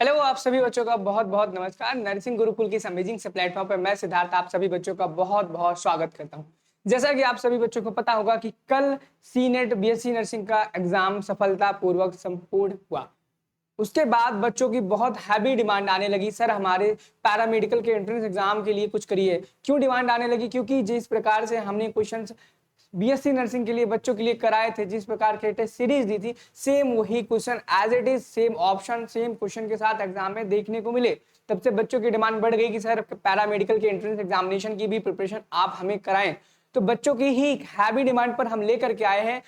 Hello आप सभी बच्चों का बहुत बहुत नमस्कार। नर्सिंग गुरुकुल की इस अमेजिंग से प्लेटफॉर्म पर मैं सिद्धार्थ आप सभी बच्चों का बहुत बहुत स्वागत करता हूं। जैसा कि आप सभी बच्चों को पता होगा कि कल सी नेट बीएससी नर्सिंग का एग्जाम सफलतापूर्वक संपूर्ण हुआ। उसके बाद बच्चों की बहुत हैवी डिमांड आने लगी, सर हमारे पैरामेडिकल के एंट्रेंस एग्जाम के लिए कुछ करिए। क्यों डिमांड आने लगी? क्योंकि जिस प्रकार से हमने क्वेश्चंस बीएससी नर्सिंग के लिए बच्चों के लिए कराए थे, जिस प्रकार के टेस्ट सीरीज दी थी, सेम वही question as it is, same option same question के साथ एग्जाम में देखने को मिले। तब से बच्चों की डिमांड बढ़ गई कि सर पैरामेडिकल के एंट्रेंस एग्जामिनेशन की भी प्रिपरेशन आप हमें कराएं। तो बच्चों की ही हैवी डिमांड पर हम लेकर के आए हैं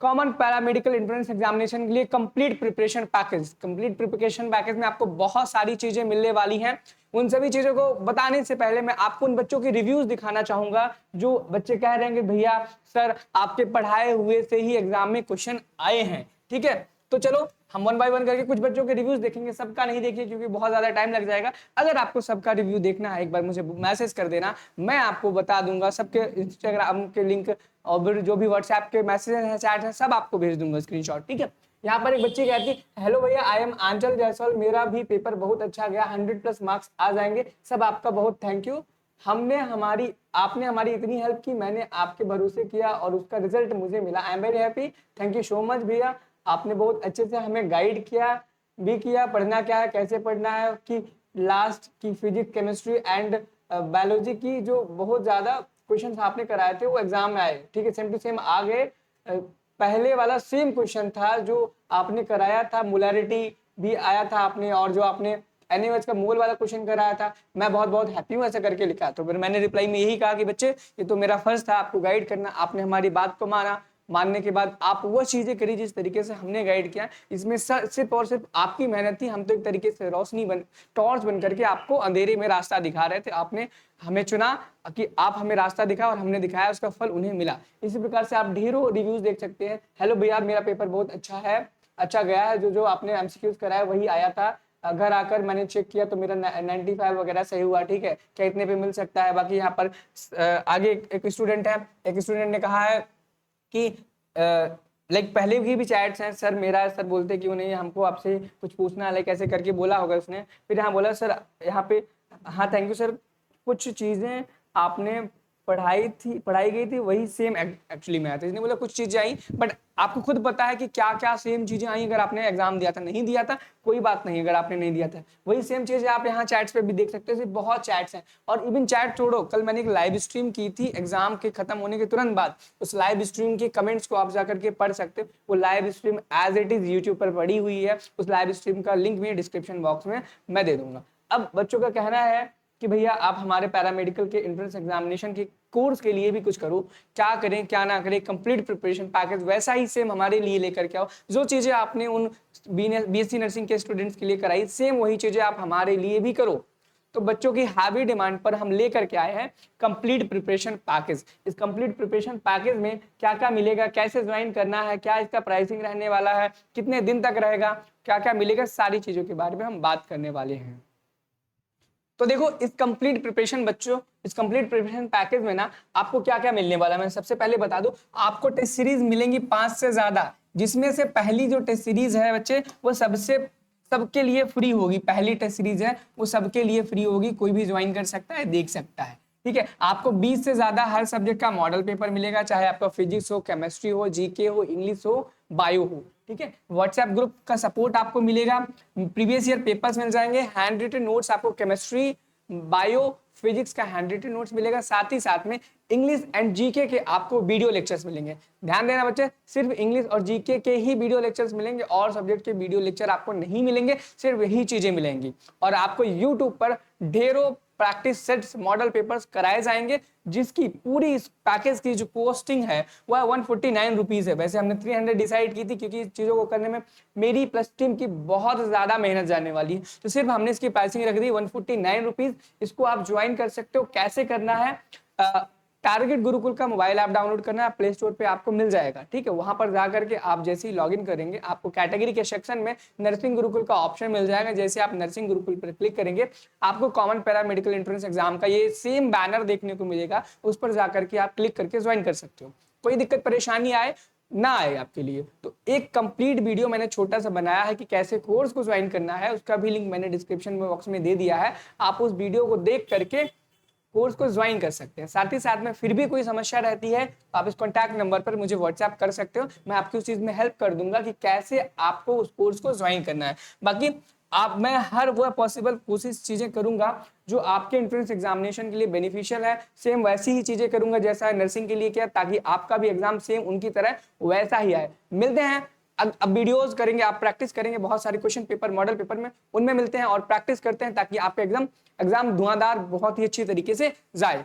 कॉमन पैरामेडिकल एंट्रेंस एग्जामिनेशन के लिए complete preparation package. Complete preparation package में आपको बहुत सारी चीजें मिलने वाली हैं। उन सभी चीजों को बताने से पहले मैं आपको उन बच्चों के रिव्यूज दिखाना चाहूंगा जो बच्चे कह रहे हैं कि भैया सर आपके पढ़ाए हुए से ही एग्जाम में क्वेश्चन आए हैं। ठीक है, तो चलो हम वन बाय वन करके कुछ बच्चों के रिव्यूज देखेंगे। सबका नहीं देखिए क्योंकि बहुत ज्यादा टाइम लग जाएगा। अगर आपको सबका रिव्यू देखना है एक बार मुझे मैसेज कर देना, मैं आपको बता दूंगा। सबके इंस्टाग्राम के लिंक और जो भी व्हाट्सएप के मैसेज हैं, चैट है, सब आपको भेज दूंगा स्क्रीनशॉट। ठीक है, यहाँ पर एक बच्ची कहती है, हेलो भैया आई एम आंचल जायसवाल, मेरा भी पेपर बहुत अच्छा गया, 100+ मार्क्स आ जाएंगे। सब आपका बहुत थैंक यू। आपने हमारी इतनी हेल्प की, मैंने आपके भरोसे किया और उसका रिजल्ट मुझे मिला। I am very happy, thank you so much भैया। आपने बहुत अच्छे से हमें गाइड किया भी किया, पढ़ना क्या है, कैसे पढ़ना है, कि लास्ट की फिजिक्स केमिस्ट्री एंड बायोलॉजी की जो बहुत ज्यादा क्वेश्चंस आपने कराए थे वो एग्जाम में आए। ठीक है, सेम टू सेम आ गए। पहले वाला सेम क्वेश्चन था जो आपने कराया था, मोलैरिटी भी आया था आपने, और जो आपने एनएच का मोल वाला क्वेश्चन कराया था। मैं बहुत बहुत हैप्पी हूँ ऐसा करके लिखा। तो फिर मैंने रिप्लाई में यही कहा कि बच्चे ये तो मेरा फर्ज था आपको गाइड करना, आपने हमारी बात को माना। मानने के बाद आप वो चीजें करी जिस तरीके से हमने गाइड किया। इसमें सिर्फ और सिर्फ आपकी मेहनत थी। हम तो एक तरीके से रोशनी बन टॉर्च बन करके आपको अंधेरे में रास्ता दिखा रहे थे। आपने हमें चुना कि आप हमें रास्ता दिखा और हमने दिखाया, उसका फल उन्हें मिला। इसी प्रकार से आप ढेरों रिव्यूज देख सकते हैं। हेलो भैया मेरा पेपर बहुत अच्छा है, अच्छा गया है, जो जो आपने एमसीक्यूज कराया वही आया था। घर आकर मैंने चेक किया तो मेरा 95 वगैरह सही हुआ। ठीक है, क्या इतने पे मिल सकता है? बाकी यहाँ पर आगे एक स्टूडेंट है, एक स्टूडेंट ने कहा है कि लाइक पहले भी चैट्स हैं, सर मेरा सर बोलते क्यों नहीं, हमको आपसे कुछ पूछना है, लाइक ऐसे करके बोला होगा उसने। फिर यहाँ बोला सर यहाँ पे, हाँ थैंक यू सर, कुछ चीजें आपने पढ़ाई गई थी वही सेम एक्चुअली में आया। इसने बोला कुछ चीजें आई, बट आपको खुद पता है कि क्या क्या सेम चीजें आई। अगर आपने एग्जाम दिया था, नहीं दिया था कोई बात नहीं, अगर आपने नहीं दिया था वही सेम चीजें आप यहाँ चैट्स पे भी देख सकते हो। बहुत चैट्स हैं। और इवन चैट छोड़ो, कल मैंने एक लाइव स्ट्रीम की थी एग्जाम के खत्म होने के तुरंत बाद। उस लाइव स्ट्रीम के कमेंट्स को आप जाकर के पढ़ सकते हो। वो live stream as it is YouTube पर पड़ी हुई है। उस लाइव स्ट्रीम का लिंक भी डिस्क्रिप्शन बॉक्स में मैं दे दूंगा। अब बच्चों का कहना है कि भैया आप हमारे पैरामेडिकल के एंट्रेंस एग्जामिनेशन के कोर्स के लिए भी कुछ करो। क्या करें क्या ना करें, कंप्लीट प्रिपरेशन पैकेज वैसा ही सेम हमारे लिए लेकर के आओ। जो चीजें आपने उन बीएससी नर्सिंग के स्टूडेंट्स के लिए कराई, सेम वही चीजें आप हमारे लिए भी करो। तो बच्चों की हैवी डिमांड पर हम लेकर के आए हैं कंप्लीट प्रिपरेशन पैकेज। इस कंप्लीट प्रिपरेशन पैकेज में क्या क्या मिलेगा, कैसे ज्वाइन करना है, क्या इसका प्राइसिंग रहने वाला है, कितने दिन तक रहेगा, क्या क्या मिलेगा, सारी चीजों के बारे में हम बात करने वाले हैं। तो देखो इस कंप्लीट प्रिपरेशन बच्चों, इस कंप्लीट प्रिपरेशन पैकेज में ना आपको क्या क्या मिलने वाला है मैं सबसे पहले बता दूं। आपको टेस्ट सीरीज मिलेंगी 5 से ज्यादा, जिसमें से पहली जो टेस्ट सीरीज है बच्चे वो सबके लिए फ्री होगी। पहली टेस्ट सीरीज है वो सबके लिए फ्री होगी, कोई भी ज्वाइन कर सकता है, देख सकता है। ठीक है, आपको 20 से ज्यादा हर सब्जेक्ट का मॉडल पेपर मिलेगा, चाहे आपका फिजिक्स हो, केमिस्ट्री हो, जीके हो, इंग्लिश हो, बायो हो। ठीक है, व्हाट्सएप ग्रुप का सपोर्ट आपको मिलेगा, प्रीवियस ईयर पेपर्स मिल जाएंगे, हैंड रिटन नोट्स आपको केमिस्ट्री, बायो, फिजिक्स का हैंड रिटन नोट्स मिलेगा। साथ ही साथ में इंग्लिश एंड जीके के आपको वीडियो लेक्चर्स मिलेंगे। ध्यान देना बच्चे, सिर्फ इंग्लिश और जीके के ही वीडियो लेक्चर्स मिलेंगे, और सब्जेक्ट के वीडियो लेक्चर आपको नहीं मिलेंगे, सिर्फ यही चीजें मिलेंगी। और आपको यूट्यूब पर ढेरों प्रैक्टिस सेट्स, मॉडल पेपर्स कराए जाएंगे, जिसकी पूरी इस पैकेज की जो कॉस्टिंग है वह 149 रुपीज है। वैसे हमने 300 डिसाइड की थी क्योंकि इस चीजों को करने में मेरी प्लस टीम की बहुत ज्यादा मेहनत जाने वाली है, तो सिर्फ हमने इसकी प्राइसिंग रख दी 149 रुपीज। इसको आप ज्वाइन कर सकते हो। कैसे करना है, टारगेट गुरुकुल का मोबाइल ऐप डाउनलोड करना है, प्ले स्टोर पे आपको मिल जाएगा। ठीक है, वहां पर जाकर के आप जैसे ही लॉगिन करेंगे आपको कैटेगरी के सेक्शन में नर्सिंग गुरुकुल का ऑप्शन मिल जाएगा। जैसे आप नर्सिंग गुरुकुल पर क्लिक करेंगे आपको कॉमन पैरामेडिकल एंट्रेंस एग्जाम का ये सेम बैनर देखने को मिलेगा, उस पर जाकर के आप क्लिक करके ज्वाइन कर सकते हो। कोई दिक्कत परेशानी आए ना आए आपके लिए। तो एक कंप्लीट वीडियो मैंने छोटा सा बनाया है कि कैसे कोर्स को ज्वाइन करना है, उसका भी लिंक मैंने डिस्क्रिप्शन में बॉक्स में दे दिया है। आप उस वीडियो को देख करके कोर्स को ज्वाइन कर सकते हैं। साथ ही साथ में फिर भी कोई समस्या रहती है तो आप इस कॉन्टैक्ट नंबर पर मुझे व्हाट्सएप कर सकते हो, मैं आपकी उस चीज में हेल्प कर दूंगा कि कैसे आपको उस कोर्स को ज्वाइन करना है। बाकी मैं हर वो पॉसिबल कोशिश चीजें करूंगा जो आपके एंट्रेंस एग्जामिनेशन के लिए बेनिफिशियल है, सेम वैसी ही चीजें करूंगा जैसा नर्सिंग के लिए किया, ताकि आपका भी एग्जाम सेम उनकी तरह वैसा ही आए। मिलते हैं अब वीडियोस करेंगे, आप प्रैक्टिस करेंगे बहुत सारे क्वेश्चन पेपर, मॉडल पेपर में, उनमें मिलते हैं और प्रैक्टिस करते हैं ताकि आपका एग्जाम धुआंधार बहुत ही अच्छी तरीके से जाए।